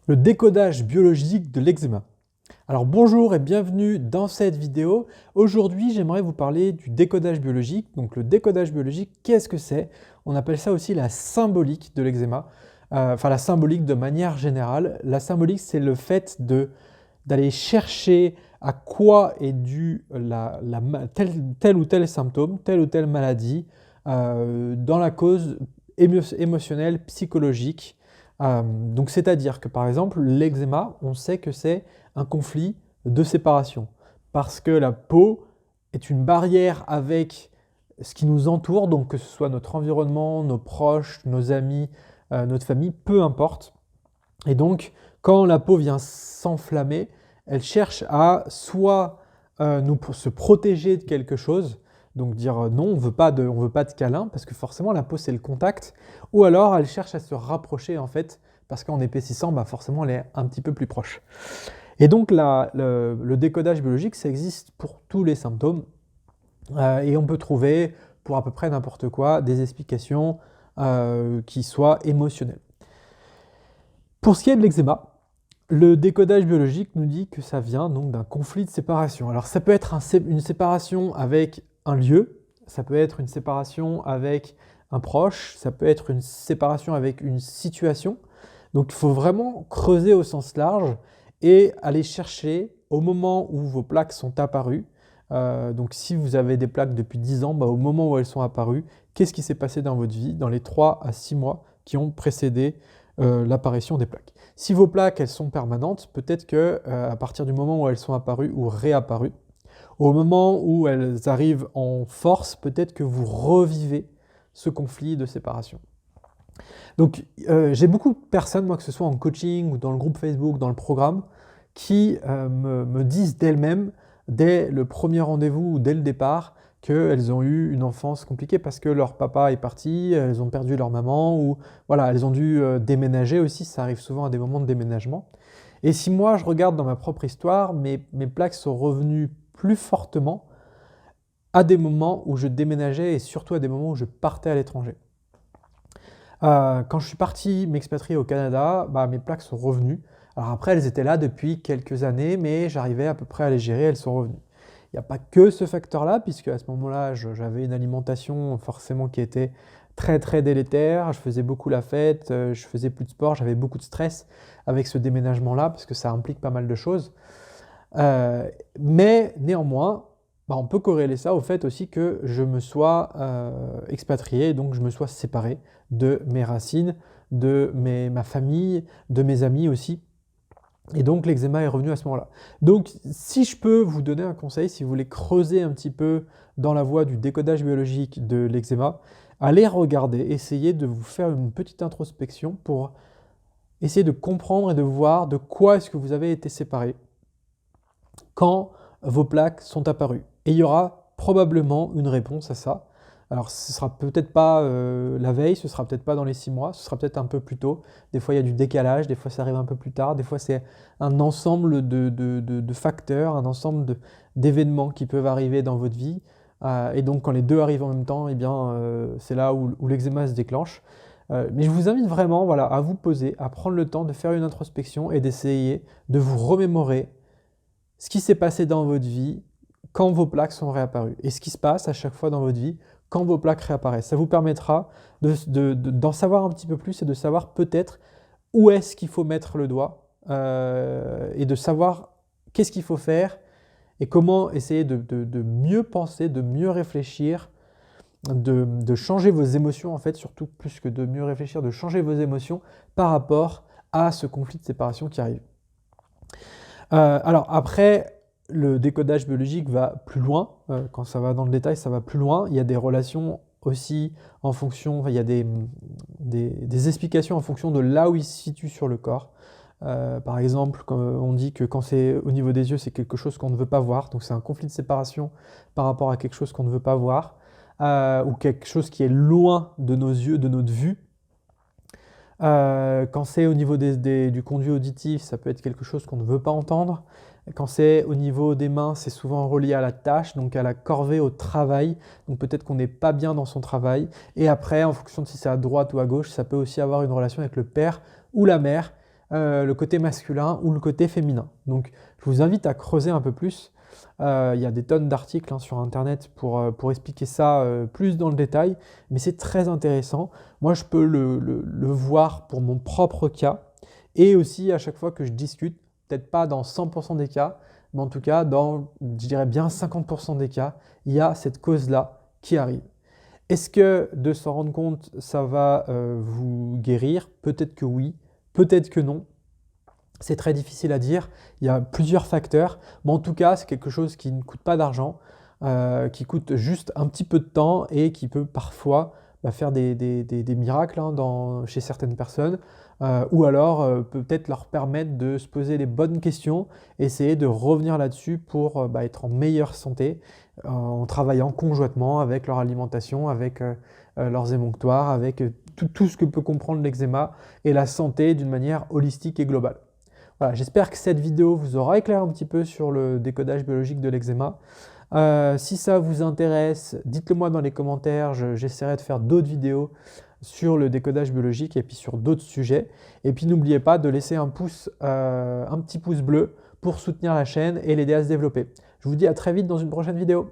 Le décodage biologique de l'eczéma. Alors bonjour et bienvenue dans cette vidéo. Aujourd'hui, j'aimerais vous parler du décodage biologique. Donc le décodage biologique, qu'est-ce que c'est? On appelle ça aussi la symbolique de l'eczéma. Enfin la symbolique de manière générale. La symbolique, c'est le fait d'aller chercher à quoi est dû tel ou tel symptôme, telle ou telle maladie, dans la cause émotionnelle, psychologique. Donc c'est-à-dire que par exemple, l'eczéma, on sait que c'est un conflit de séparation. Parce que la peau est une barrière avec ce qui nous entoure, donc que ce soit notre environnement, nos proches, nos amis, notre famille, peu importe. Et donc, quand la peau vient s'enflammer, elle cherche à soit se protéger de quelque chose, donc dire non, on veut pas de câlin, parce que forcément la peau c'est le contact, ou alors elle cherche à se rapprocher en fait, parce qu'en épaississant, bah forcément elle est un petit peu plus proche. Et donc le décodage biologique, ça existe pour tous les symptômes, et on peut trouver pour à peu près n'importe quoi des explications qui soient émotionnelles. Pour ce qui est de l'eczéma, le décodage biologique nous dit que ça vient donc d'un conflit de séparation. Alors ça peut être une séparation avec un lieu, ça peut être une séparation avec un proche, ça peut être une séparation avec une situation. Donc il faut vraiment creuser au sens large et aller chercher au moment où vos plaques sont apparues. Donc si vous avez des plaques depuis 10 ans, bah, au moment où elles sont apparues, qu'est-ce qui s'est passé dans votre vie dans les 3 à 6 mois qui ont précédé l'apparition des plaques. Si vos plaques elles sont permanentes, peut-être que à partir du moment où elles sont apparues ou réapparues, au moment où elles arrivent en force, peut-être que vous revivez ce conflit de séparation. Donc j'ai beaucoup de personnes, moi que ce soit en coaching ou dans le groupe Facebook, dans le programme, qui me disent d'elles-mêmes, dès le premier rendez-vous ou dès le départ, qu'elles ont eu une enfance compliquée parce que leur papa est parti, elles ont perdu leur maman, ou voilà, elles ont dû déménager aussi, ça arrive souvent à des moments de déménagement. Et si moi je regarde dans ma propre histoire, mes plaques sont revenues plus fortement à des moments où je déménageais et surtout à des moments où je partais à l'étranger. Quand je suis parti m'expatrier au Canada, bah, mes plaques sont revenues. Alors après, elles étaient là depuis quelques années, mais j'arrivais à peu près à les gérer, elles sont revenues. Il n'y a pas que ce facteur-là, puisque à ce moment-là, j'avais une alimentation forcément qui était très très délétère, je faisais beaucoup la fête, je faisais plus de sport, j'avais beaucoup de stress avec ce déménagement-là, parce que ça implique pas mal de choses. Mais néanmoins, bah, on peut corréler ça au fait aussi que je me sois expatrié, donc je me sois séparé de mes racines, ma famille, de mes amis aussi. Et donc l'eczéma est revenu à ce moment-là. Donc si je peux vous donner un conseil, si vous voulez creuser un petit peu dans la voie du décodage biologique de l'eczéma, allez regarder, essayez de vous faire une petite introspection pour essayer de comprendre et de voir de quoi est-ce que vous avez été séparé quand vos plaques sont apparues. Et il y aura probablement une réponse à ça. Alors ce sera peut-être pas la veille, ce sera peut-être pas dans les 6 mois, ce sera peut-être un peu plus tôt. Des fois il y a du décalage, des fois ça arrive un peu plus tard, des fois c'est un ensemble de facteurs, un ensemble d'événements qui peuvent arriver dans votre vie. Et donc quand les deux arrivent en même temps, eh bien, c'est là où l'eczéma se déclenche. Mais je vous invite vraiment voilà, à vous poser, à prendre le temps de faire une introspection et d'essayer de vous remémorer ce qui s'est passé dans votre vie quand vos plaques sont réapparues et ce qui se passe à chaque fois dans votre vie quand vos plaques réapparaissent. Ça vous permettra d'en savoir un petit peu plus et de savoir peut-être où est-ce qu'il faut mettre le doigt et de savoir qu'est-ce qu'il faut faire et comment essayer de mieux penser, de mieux réfléchir, de changer vos émotions en fait, surtout plus que de mieux réfléchir, de changer vos émotions par rapport à ce conflit de séparation qui arrive. Alors après, le décodage biologique va plus loin. Quand ça va dans le détail, ça va plus loin. Il y a des relations aussi en fonction, enfin, il y a des explications en fonction de là où il se situe sur le corps. Par exemple, quand on dit que quand c'est au niveau des yeux, c'est quelque chose qu'on ne veut pas voir. Donc c'est un conflit de séparation par rapport à quelque chose qu'on ne veut pas voir. Ou quelque chose qui est loin de nos yeux, de notre vue. Quand c'est au niveau du conduit auditif, ça peut être quelque chose qu'on ne veut pas entendre. Quand c'est au niveau des mains, c'est souvent relié à la tâche, donc à la corvée, au travail. Donc peut-être qu'on n'est pas bien dans son travail. Et après, en fonction de si c'est à droite ou à gauche, ça peut aussi avoir une relation avec le père ou la mère. le côté masculin ou le côté féminin. Donc je vous invite à creuser un peu plus. Il y a des tonnes d'articles sur Internet pour expliquer ça plus dans le détail, mais c'est très intéressant. Moi, je peux le voir pour mon propre cas et aussi à chaque fois que je discute, peut-être pas dans 100% des cas, mais en tout cas dans, je dirais bien 50% des cas, il y a cette cause-là qui arrive. Est-ce que de s'en rendre compte, ça va vous guérir? Peut-être que oui, peut-être que non. C'est très difficile à dire, il y a plusieurs facteurs, mais en tout cas, c'est quelque chose qui ne coûte pas d'argent, qui coûte juste un petit peu de temps et qui peut parfois faire des miracles chez certaines personnes, ou alors peut-être leur permettre de se poser les bonnes questions, essayer de revenir là-dessus pour être en meilleure santé, en travaillant conjointement avec leur alimentation, avec leurs émonctoires, avec tout ce que peut comprendre l'eczéma et la santé d'une manière holistique et globale. Voilà, j'espère que cette vidéo vous aura éclairé un petit peu sur le décodage biologique de l'eczéma. Si ça vous intéresse, dites-le moi dans les commentaires, j'essaierai de faire d'autres vidéos sur le décodage biologique et puis sur d'autres sujets. Et puis n'oubliez pas de laisser un petit pouce bleu pour soutenir la chaîne et l'aider à se développer. Je vous dis à très vite dans une prochaine vidéo.